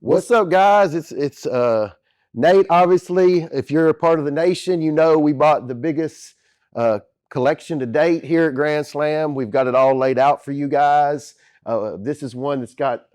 What's up, guys? It's Nate. Obviously, if you're a part of the nation, you know we bought the biggest uh, collection to date here at Grand Slam. We've got it all laid out for you guys. This is one that's got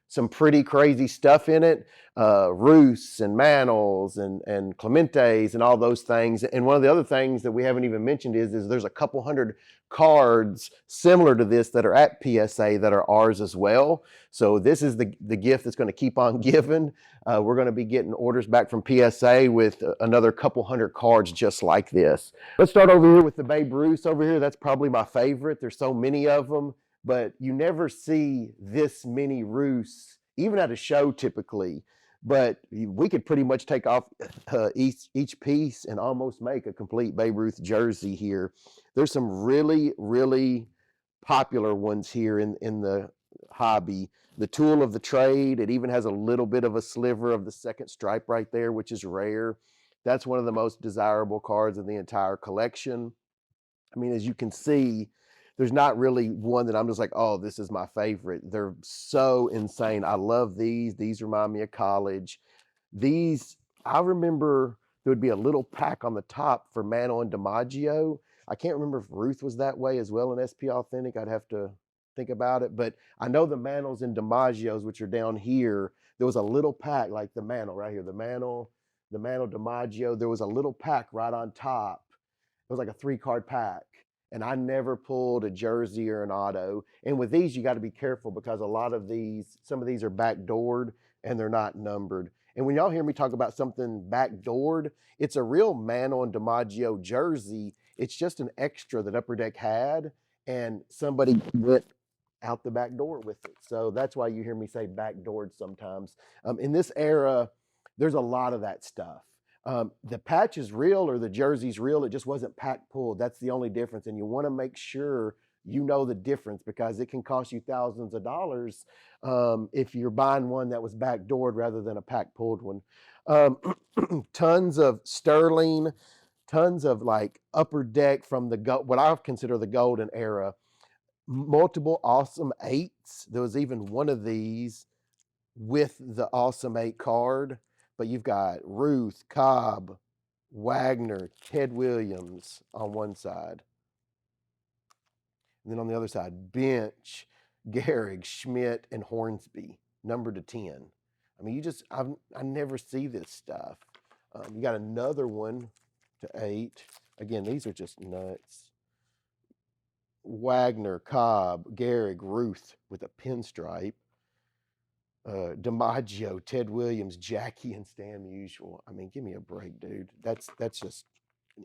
some pretty crazy stuff in it. Ruths and Mantles and Clementes and all those things. And one of the other things that we haven't even mentioned is there's a couple hundred cards similar to this that are at PSA that are ours as well. So this is the gift that's going to keep on giving. We're going to be getting orders back from PSA with another couple hundred cards just like this. Let's start over here with the Babe Ruths over here. That's probably my favorite. There's so many of them, but you never see this many Ruths, even at a show typically. But we could pretty much take off each piece and almost make a complete Babe Ruth jersey here. There's some really, really popular ones here in the hobby. The tool of the trade, it even has a little bit of a sliver of the second stripe right there, which is rare. That's one of the most desirable cards in the entire collection. I mean, as you can see, there's not really one that I'm just like, oh, this is my favorite. They're so insane. I love these. These remind me of college. These, I remember there would be a little pack on the top for Mantle and DiMaggio. I can't remember if Ruth was that way as well in SP Authentic. I'd have to think about it. But I know the Mantles and DiMaggios, which are down here, there was a little pack like the Mantle right here, the Mantle DiMaggio. There was a little pack right on top. It was like a 3-card pack. And I never pulled a jersey or an auto. And with these, you got to be careful because a lot of these, some of these are backdoored and they're not numbered. And when y'all hear me talk about something backdoored, it's a real Mantle and DiMaggio jersey. It's just an extra that Upper Deck had, and somebody went out the back door with it. So that's why you hear me say backdoored sometimes. In this era, there's a lot of that stuff. The patch is real or the jersey's real. It just wasn't pack pulled. That's the only difference. And you want to make sure you know the difference because it can cost you thousands of dollars if you're buying one that was backdoored rather than a pack pulled one. Tons of sterling, tons of like Upper Deck from the what I consider the golden era. Multiple awesome eights. There was even one of these with the awesome 8 card, but you've got Ruth, Cobb, Wagner, Ted Williams on one side. And then on the other side, Bench, Gehrig, Schmidt, and Hornsby, numbered to 10. I mean, I never see this stuff. You got another one to 8. Again, these are just nuts. Wagner, Cobb, Gehrig, Ruth with a pinstripe. DiMaggio, Ted Williams, Jackie, and Stan Musial. I mean, give me a break, dude. That's just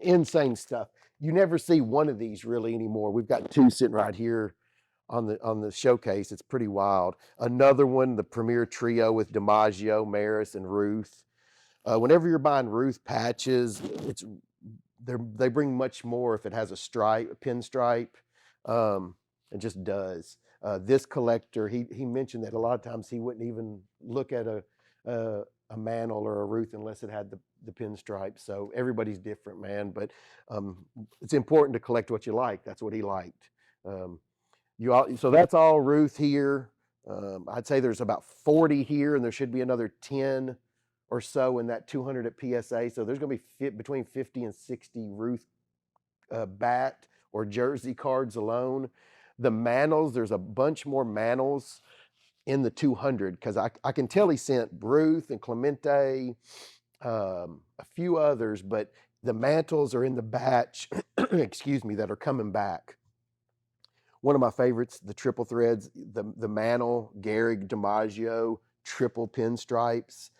insane stuff. You never see one of these really anymore. We've got 2 sitting right here on the showcase. It's pretty wild. Another one, the Premier Trio with DiMaggio, Maris, and Ruth. Whenever you're buying Ruth patches, they bring much more if it has a stripe, a pinstripe. It just does. This collector, he mentioned that a lot of times he wouldn't even look at a Mantle or a Ruth unless it had the pinstripe. So everybody's different, man. But it's important to collect what you like. That's what he liked. So that's all Ruth here. I'd say there's about 40 here, and there should be another 10 or so in that 200 at PSA. So there's going to be between 50 and 60 Ruth bat or jersey cards alone. The Mantles, there's a bunch more Mantles in the 200 because I can tell he sent Ruth and Clemente, a few others, but the Mantles are in the batch, excuse me, that are coming back. One of my favorites, the triple threads, the Mantle, Gehrig, DiMaggio, triple pinstripes.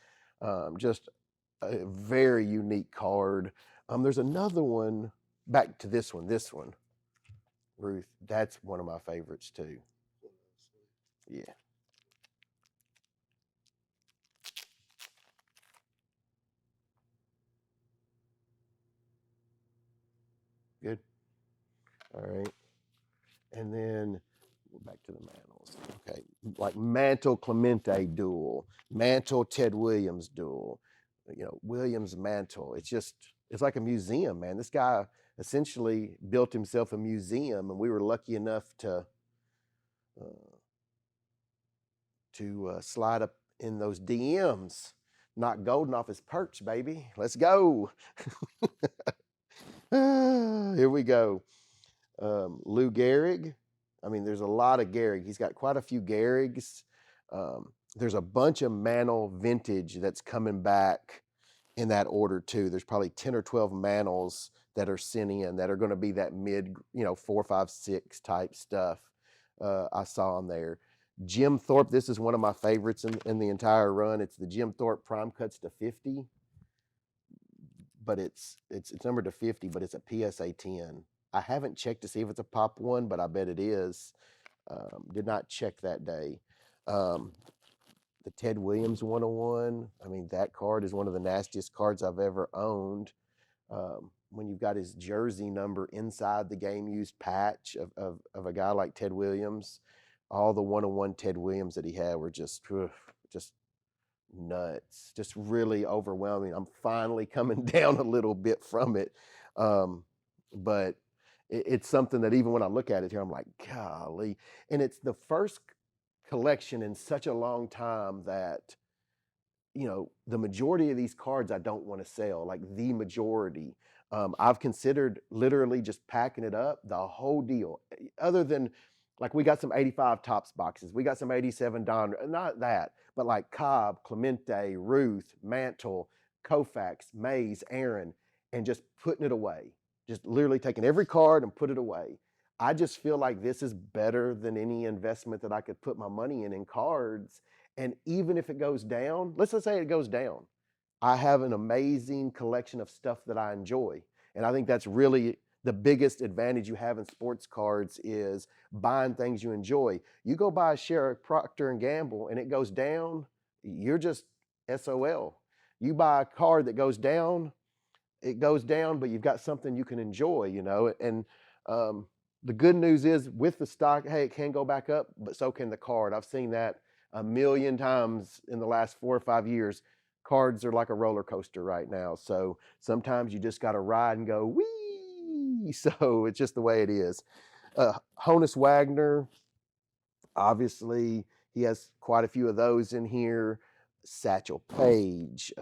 Just a very unique card. There's another one, back to this one, Ruth. That's one of my favorites too. Yeah. Good. All right. And then back to the Mantles. Okay. Like Mantle Clemente duel, Mantle Ted Williams duel, Williams Mantle. It's like a museum, man. This guy essentially built himself a museum, and we were lucky enough to slide up in those DMs. Knock Golden off his perch, baby. Let's go. Here we go. Lou Gehrig. I mean, there's a lot of Gehrig. He's got quite a few Gehrigs. There's a bunch of Mantle vintage that's coming back in that order too. There's probably 10 or 12 Mantles that are sent in that are going to be that mid, 4, 5, 6 type stuff I saw on there. Jim Thorpe, this is one of my favorites in the entire run. It's the Jim Thorpe Prime Cuts to 50, but it's numbered to 50, but it's a PSA 10. I haven't checked to see if it's a pop one, but I bet it is. Did not check that day. The Ted Williams 101. I mean, that card is one of the nastiest cards I've ever owned. When you've got his jersey number inside the game used patch of a guy like Ted Williams, all the 101 Ted Williams that he had were just nuts, just really overwhelming. I'm finally coming down a little bit from it. But it's something that even when I look at it here, I'm like, golly. And it's the first collection in such a long time that, the majority of these cards I don't want to sell, like the majority. I've considered literally just packing it up, the whole deal, other than like we got some 85 Topps boxes. We got some 87 Don, not that, but like Cobb, Clemente, Ruth, Mantle, Koufax, Mays, Aaron, and just putting it away. Just literally taking every card and put it away. I just feel like this is better than any investment that I could put my money in cards. And even if it goes down, let's just say it goes down, I have an amazing collection of stuff that I enjoy. And I think that's really the biggest advantage you have in sports cards is buying things you enjoy. You go buy a share of Procter and Gamble and it goes down, you're just SOL. You buy a card that goes down, it goes down, but you've got something you can enjoy, And the good news is with the stock, hey, it can go back up, but so can the card. I've seen that a million times in the last 4 or 5 years. Cards are like a roller coaster right now. So sometimes you just got to ride and go, wee. So it's just the way it is. Honus Wagner, obviously, he has quite a few of those in here. Satchel Paige,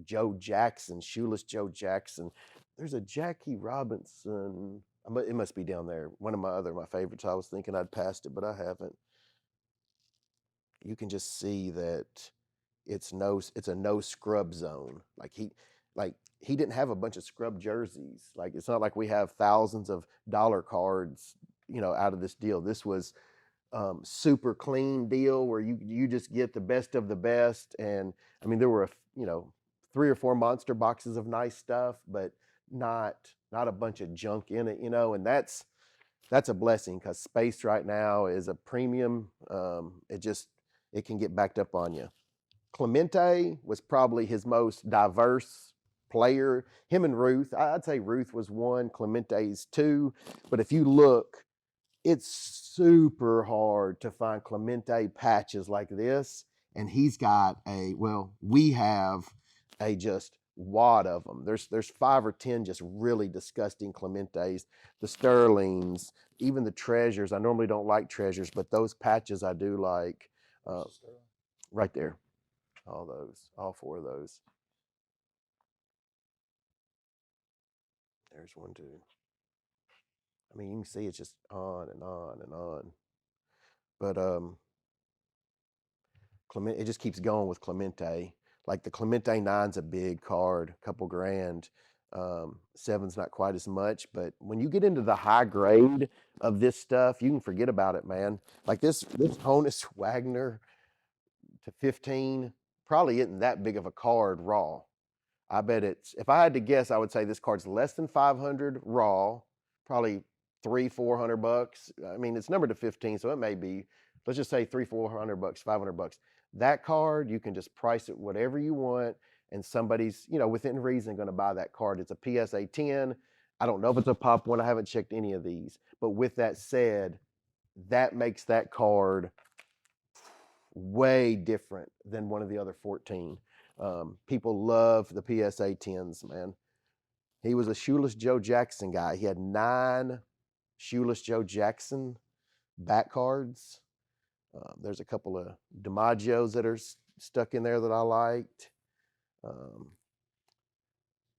Joe Jackson, Shoeless Joe Jackson. There's a Jackie Robinson. It must be down there. One of my favorites. I was thinking I'd passed it, but I haven't. You can just see that it's a no scrub zone. Like he didn't have a bunch of scrub jerseys. Like it's not like we have thousands of dollar cards, out of this deal. This was super clean deal where you just get the best of the best. And I mean, there were 3 or 4 monster boxes of nice stuff, but not a bunch of junk in it, and that's a blessing because space right now is a premium. It can get backed up on you. Clemente was probably his most diverse player. Him and Ruth, I'd say Ruth was 1, Clemente's 2. But if you look, it's super hard to find Clemente patches like this. And he's got we have a just wad of them. There's 5 or 10 just really disgusting Clementes, the Sterlings, even the Treasures. I normally don't like Treasures, but those patches I do like. Right there. All 4 of those. There's 1, 2. I mean, you can see it's just on and on and on. But it just keeps going with Clemente. Like the Clemente 9's a big card, a couple grand. 7's not quite as much, but when you get into the high grade of this stuff, you can forget about it, man. Like this Honus Wagner to 15 probably isn't that big of a card raw. I bet if I had to guess, I would say this card's less than 500 raw, probably $300-400. I mean, it's numbered to 15, so it may be, let's just say $300-400, $500. That card, you can just price it whatever you want, and somebody's, within reason going to buy that card. It's a PSA 10. I don't know if it's a pop one. I haven't checked any of these. But with that said, that makes that card way different than one of the other 14. People love the PSA 10s, man. He was a Shoeless Joe Jackson guy. He had 9 Shoeless Joe Jackson back cards. There's a couple of DiMaggios that are stuck in there that I liked. Um,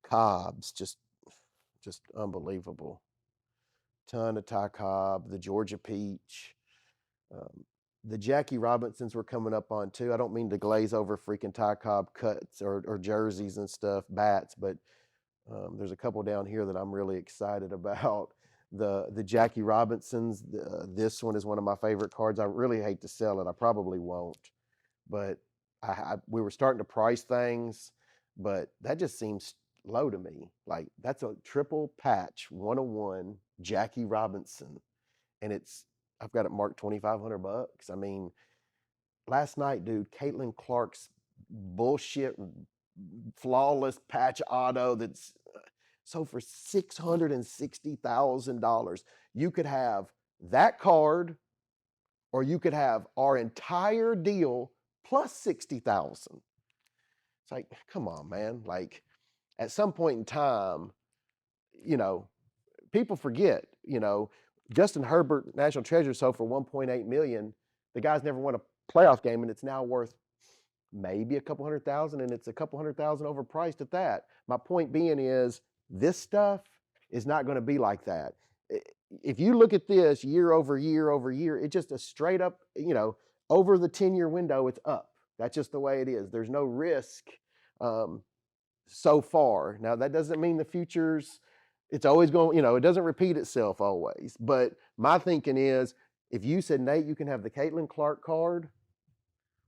Cobb's just unbelievable. Ton of Ty Cobb, the Georgia Peach. Um, the Jackie Robinsons were coming up on too. I don't mean to glaze over freaking Ty Cobb cuts or jerseys and stuff, bats, but there's a couple down here that I'm really excited about. The Jackie Robinsons. This one is one of my favorite cards. I really hate to sell it. I probably won't, but we were starting to price things, but that just seems low to me. Like that's a triple patch 101 Jackie Robinson, and I've got it marked $2,500. I mean, last night, dude, Caitlin Clark's bullshit flawless patch auto that's sold for $660,000. You could have that card, or you could have our entire deal plus 60,000. It's like, come on, man. Like at some point in time, you know, people forget, Justin Herbert, National Treasure, sold for 1.8 million. The guy's never won a playoff game, and it's now worth maybe a couple 100,000, and it's a couple 100,000 overpriced at that. My point being is this stuff is not going to be like that. If you look at this year over year over year, it's just a straight up, over the 10-year window, it's up. That's just the way it is. There's no risk so far. Now, that doesn't mean the future's, it's always going, it doesn't repeat itself always. But my thinking is, if you said, Nate, you can have the Caitlin Clark card,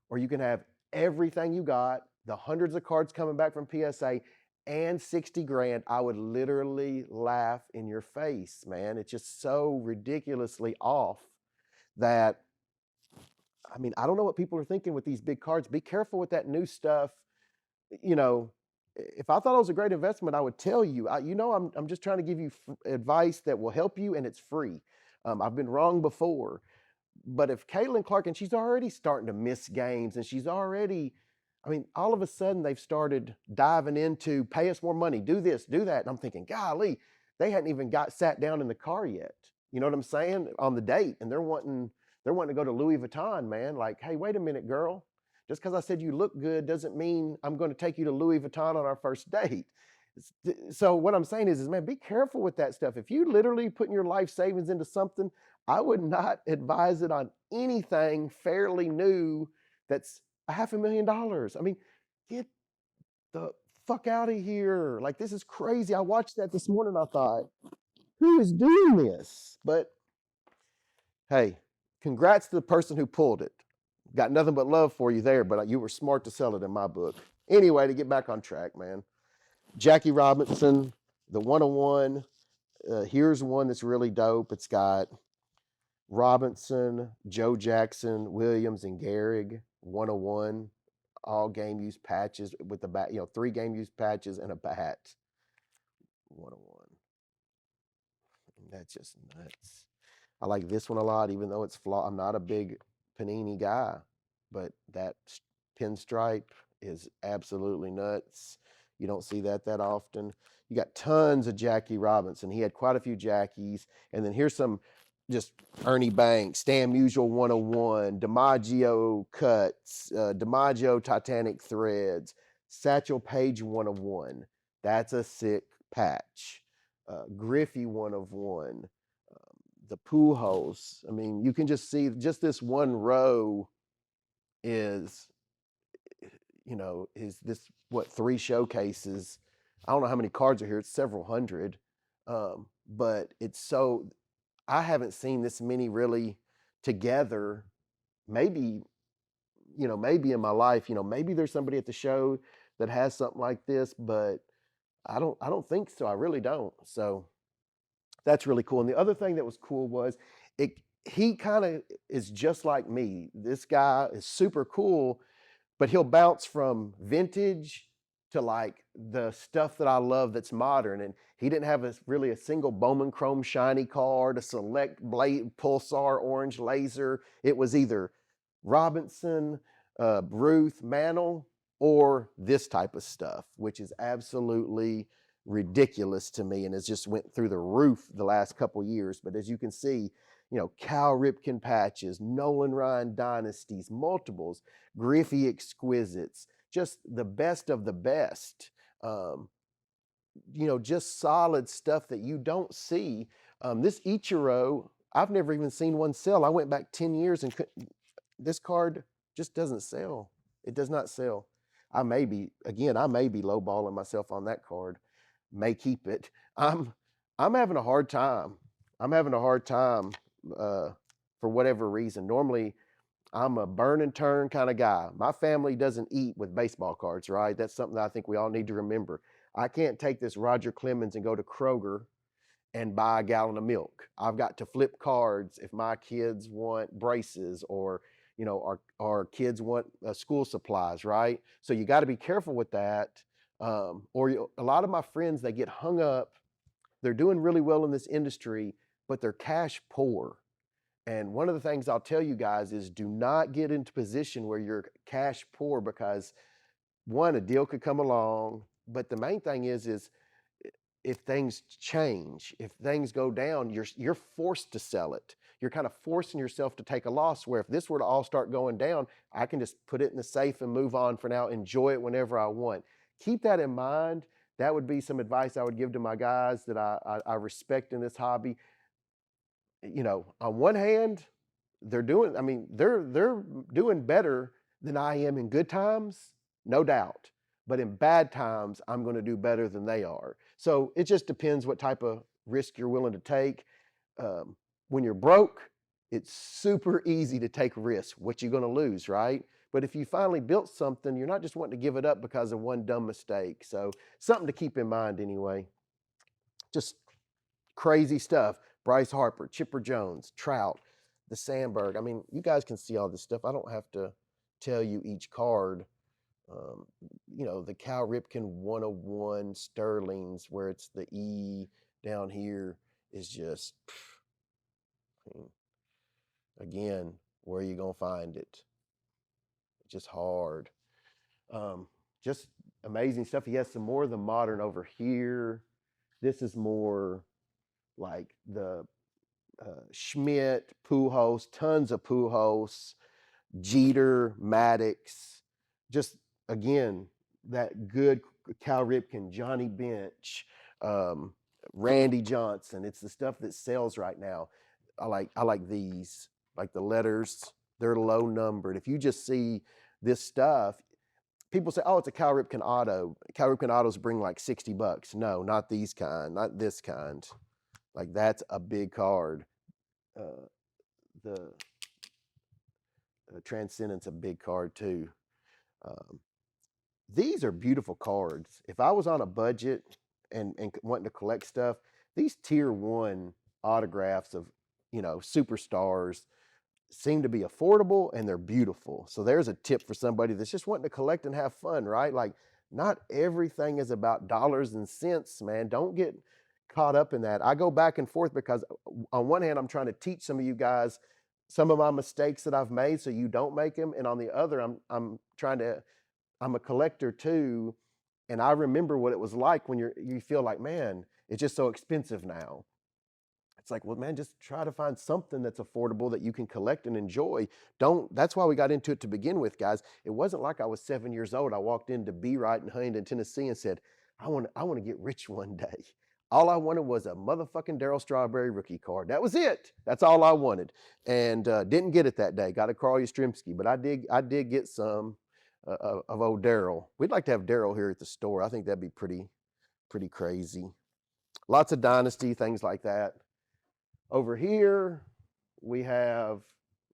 or you can have everything you got, the hundreds of cards coming back from PSA, and 60 grand, I would literally laugh in your face, man. It's just so ridiculously off that, I mean, I don't know what people are thinking with these big cards. Be careful with that new stuff. If I thought it was a great investment, I would tell you. I'm just trying to give you advice that will help you, and it's free. I've been wrong before. But if Caitlin Clark, and she's already starting to miss games, and she's already, I mean, all of a sudden they've started diving into pay us more money, do this, do that. And I'm thinking, golly, they hadn't even sat down in the car yet. You know what I'm saying? On the date, and they're wanting to go to Louis Vuitton, man. Like, hey, wait a minute, girl. Just because I said you look good doesn't mean I'm going to take you to Louis Vuitton on our first date. So what I'm saying is, man, be careful with that stuff. If you literally putting your life savings into something, I would not advise it on anything fairly new that's $500,000. I mean, get the fuck out of here. Like, this is crazy. I watched that this morning. I thought, who is doing this? But hey, congrats to the person who pulled it. Got nothing but love for you there, but you were smart to sell it in my book. Anyway, to get back on track, man. Jackie Robinson, the 101. Here's one that's really dope. It's got Robinson, Joe Jackson, Williams, and Gehrig, 101. All game use patches with the bat, 3 game use patches and a bat. 101. That's just nuts. I like this one a lot, even though it's flawed. I'm not a big Panini guy, but that pinstripe is absolutely nuts. You don't see that often. You got tons of Jackie Robinson. He had quite a few Jackies. And then here's some just Ernie Banks, Stan Musial 101, DiMaggio cuts, DiMaggio Titanic threads, Satchel Paige 101. That's a sick patch. Griffey 101. The Pujols. I mean, you can just see just this one row is, is this, what, 3 showcases. I don't know how many cards are here. It's several hundred. But it's so, I haven't seen this many really together. Maybe, maybe in my life, maybe there's somebody at the show that has something like this, but I don't think so. I really don't. So that's really cool. And the other thing that was cool was he kind of is just like me. This guy is super cool, but he'll bounce from vintage to like the stuff that I love that's modern. And he didn't have really a single Bowman Chrome shiny card, a select blade Pulsar orange laser. It was either Robinson, Ruth, Mantle, or this type of stuff, which is absolutely ridiculous to me, and it's just went through the roof the last couple years. But as you can see, Cal Ripken patches, Nolan Ryan dynasties, multiples, Griffey exquisites, just the best of the best. Um, just solid stuff that you don't see. This Ichiro, I've never even seen one sell. I went back 10 years and this card just doesn't sell. It does not sell. I may be lowballing myself on that card. May keep it. I'm having a hard time. I'm having a hard time for whatever reason. Normally, I'm a burn and turn kind of guy. My family doesn't eat with baseball cards, right? That's something that I think we all need to remember. I can't take this Roger Clemens and go to Kroger and buy a gallon of milk. I've got to flip cards if my kids want braces or, our kids want school supplies, right? So you got to be careful with that. A lot of my friends, they get hung up. They're doing really well in this industry, but they're cash poor. And one of the things I'll tell you guys is do not get into position where you're cash poor, because one, a deal could come along, but the main thing is if things change, if things go down, you're forced to sell it. You're kind of forcing yourself to take a loss, where if this were to all start going down, I can just put it in the safe and move on for now, enjoy it whenever I want. Keep that in mind. That would be some advice I would give to my guys that I respect in this hobby. On one hand, they're doing better than I am in good times, no doubt. But in bad times, I'm going to do better than they are. So it just depends what type of risk you're willing to take. Um, when you're broke, it's super easy to take risks. What you're going to lose, right? But if you finally built something, you're not just wanting to give it up because of one dumb mistake. So something to keep in mind anyway. Just crazy stuff. Bryce Harper, Chipper Jones, Trout, the Sandberg. I mean, you guys can see all this stuff. I don't have to tell you each card. Um, the Cal Ripken 101 Sterlings, where it's the E down here, is just, again, where are you going to find it? It's just hard. Just amazing stuff. He has some more of the modern over here. This is more like the Schmidt, Pujols, tons of Pujols, Jeter, Maddox, just again, that good Cal Ripken, Johnny Bench, um, Randy Johnson. It's the stuff that sells right now. I like these, like the letters, they're low numbered. If you just see this stuff, people say, oh, it's a Cal Ripken auto. Cal Ripken autos bring like $60. No, not these kind, not this kind. Like that's a big card. The Transcendence, a big card too. Um, these are beautiful cards. If I was on a budget and wanting to collect stuff, these tier one autographs of superstars seem to be affordable and they're beautiful. So there's a tip for somebody that's just wanting to collect and have fun, right? Like not everything is about dollars and cents, man. Don't get caught up in that. I go back and forth because on one hand, I'm trying to teach some of you guys some of my mistakes that I've made so you don't make them. And on the other, I'm a collector too. And I remember what it was like when you feel like, man, it's just so expensive now. It's like, well, man, just try to find something that's affordable that you can collect and enjoy. That's why we got into it to begin with, guys. It wasn't like I was 7 years old. I walked into B Right in Huntington, Tennessee and said, I want to get rich one day. All I wanted was a motherfucking Darryl Strawberry rookie card. That was it. That's all I wanted. And didn't get it that day. Got a Carl Yastrzemski, but I did get some of old Darryl. We'd like to have Darryl here at the store. I think that'd be pretty crazy. Lots of dynasty, things like that. Over here, we have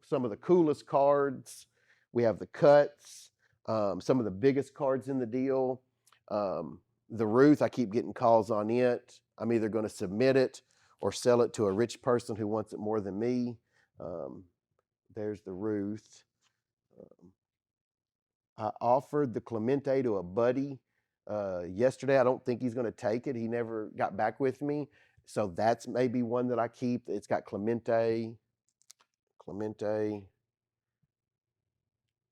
some of the coolest cards. We have the cuts, some of the biggest cards in the deal. The Ruth, I keep getting calls on it. I'm either going to submit it or sell it to a rich person who wants it more than me. There's the Ruth. I offered the Clemente to a buddy yesterday. I don't think he's going to take it. He never got back with me. So that's maybe one that I keep. It's got Clemente,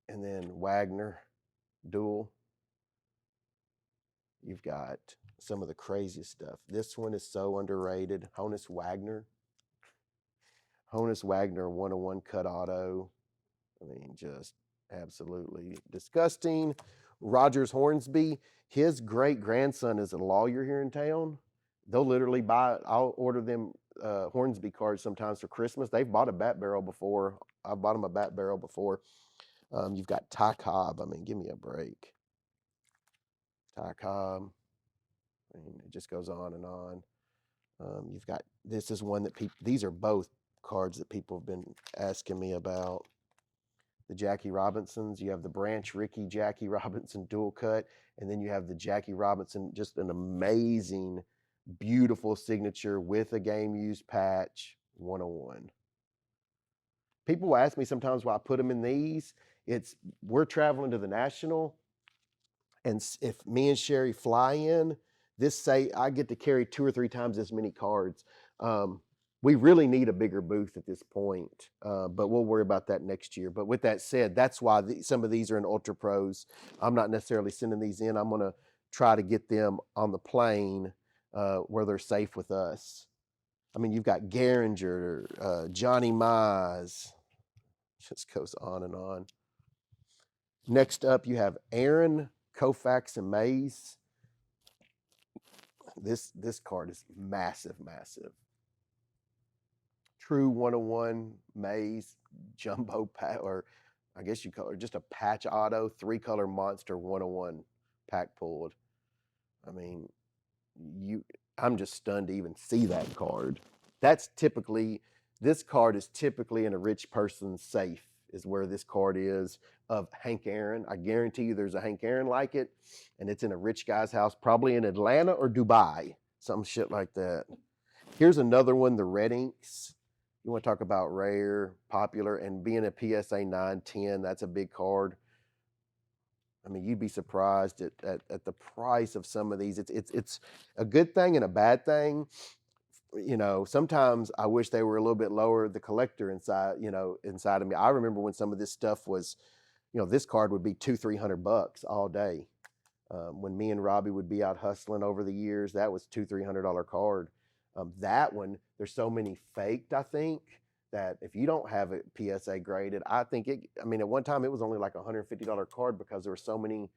and then Wagner dual. You've got some of the craziest stuff. This one is so underrated. Honus Wagner 101 cut auto. I mean, just absolutely disgusting. Rogers Hornsby, his great grandson is a lawyer here in town. They'll literally I'll order them Hornsby cards sometimes for Christmas. They've bought a bat barrel before. I've bought them a bat barrel before. You've got Ty Cobb. I mean, give me a break. Ty Cobb. I mean, it just goes on and on. You've got, this is one that people, these are both cards that people have been asking me about. The Jackie Robinsons. You have the Branch Rickey Jackie Robinson dual cut, and then you have the Jackie Robinson, just an amazing, beautiful signature with a game used patch 101. People ask me sometimes why I put them in these. It's, we're traveling to the National, and if me and Sherry fly in, this say I get to carry 2 or 3 times as many cards. We really need a bigger booth at this point, but we'll worry about that next year. But with that said, that's why some of these are in Ultra Pros. I'm not necessarily sending these in. I'm going to try to get them on the plane where they're safe with us. I mean, you've got Garinger, Johnny Mize, just goes on and on. Next up, you have Aaron, Koufax, and Mays. This card is massive, massive. True 101 Mays jumbo pack, or I guess you call it just a patch auto, 3-color monster 101 pack pulled. I mean, I'm just stunned to even see that card. That's typically, this card is typically in a rich person's safe, is where this card is, of Hank Aaron. I guarantee you there's a Hank Aaron like it, and it's in a rich guy's house, probably in Atlanta or Dubai, some shit like that. Here's another one, the Red Inks. You want to talk about rare, popular, and being a PSA 910, that's a big card. I mean, you'd be surprised at the price of some of these. It's a good thing and a bad thing. You know, sometimes I wish they were a little bit lower, the collector inside, inside of me. I remember when some of this stuff was, this card would be $200-300 all day. When me and Robbie would be out hustling over the years, that was $200-300 card. That one, there's so many faked, I think, that if you don't have it PSA graded, I think at one time it was only like a $150 card because there were so many,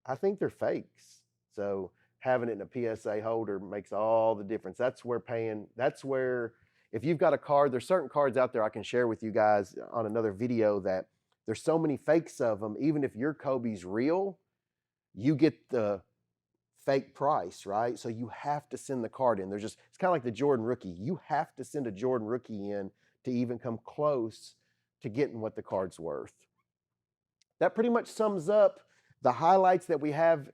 I think they're fakes. So having it in a PSA holder makes all the difference. That's where, if you've got a card, there's certain cards out there I can share with you guys on another video that there's so many fakes of them. Even if your Kobe's real, you get the fake price, right? So you have to send the card in. It's kind of like the Jordan rookie. You have to send a Jordan rookie in to even come close to getting what the card's worth. That pretty much sums up the highlights that we have,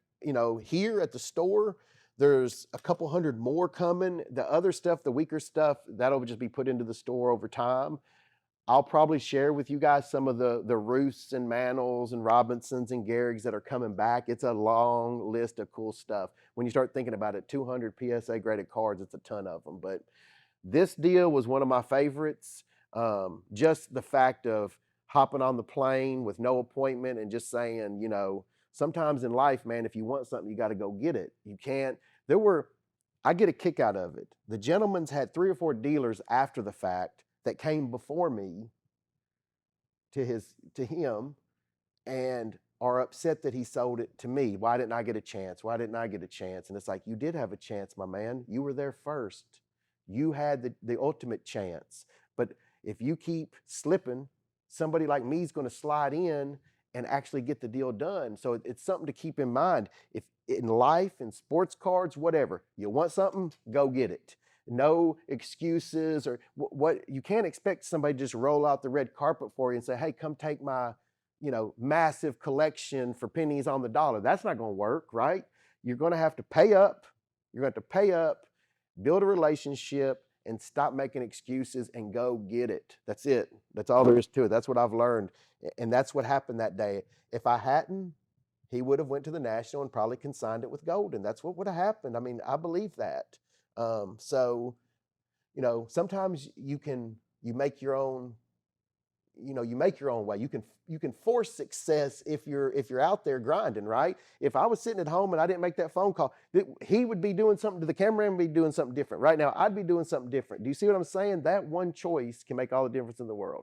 here at the store. There's a couple hundred more coming. The other stuff, the weaker stuff, that'll just be put into the store over time. I'll probably share with you guys some of the Ruths and Mantles and Robinsons and Garrigs that are coming back. It's a long list of cool stuff. When you start thinking about it, 200 PSA graded cards, it's a ton of them. But this deal was one of my favorites. Just the fact of hopping on the plane with no appointment and just saying, sometimes in life, man, if you want something, you got to go get it. You can't. I get a kick out of it. The gentleman's had 3 or 4 dealers after the fact that came before me to him and are upset that he sold it to me. Why didn't I get a chance? Why didn't I get a chance? And it's like, you did have a chance, my man. You were there first. You had the ultimate chance. But if you keep slipping, somebody like me is going to slide in and actually get the deal done. So it's something to keep in mind. If in life, in sports cards, whatever, you want something, go get it. No excuses, or what you can't expect somebody to just roll out the red carpet for you and say, hey, come take my, massive collection for pennies on the dollar. That's not going to work, right? You're going to have to pay up. You're going to have to pay up, build a relationship, and stop making excuses and go get it. That's it. That's all there is to it. That's what I've learned. And that's what happened that day. If I hadn't, he would have went to the National and probably consigned it with gold. And that's what would have happened. I mean, I believe that. So, sometimes you make your own, you make your own way. You can force success if you're out there grinding, right? If I was sitting at home and I didn't make that phone call, he would be doing something, the cameraman would be doing something different. Right now, I'd be doing something different. Do you see what I'm saying? That one choice can make all the difference in the world.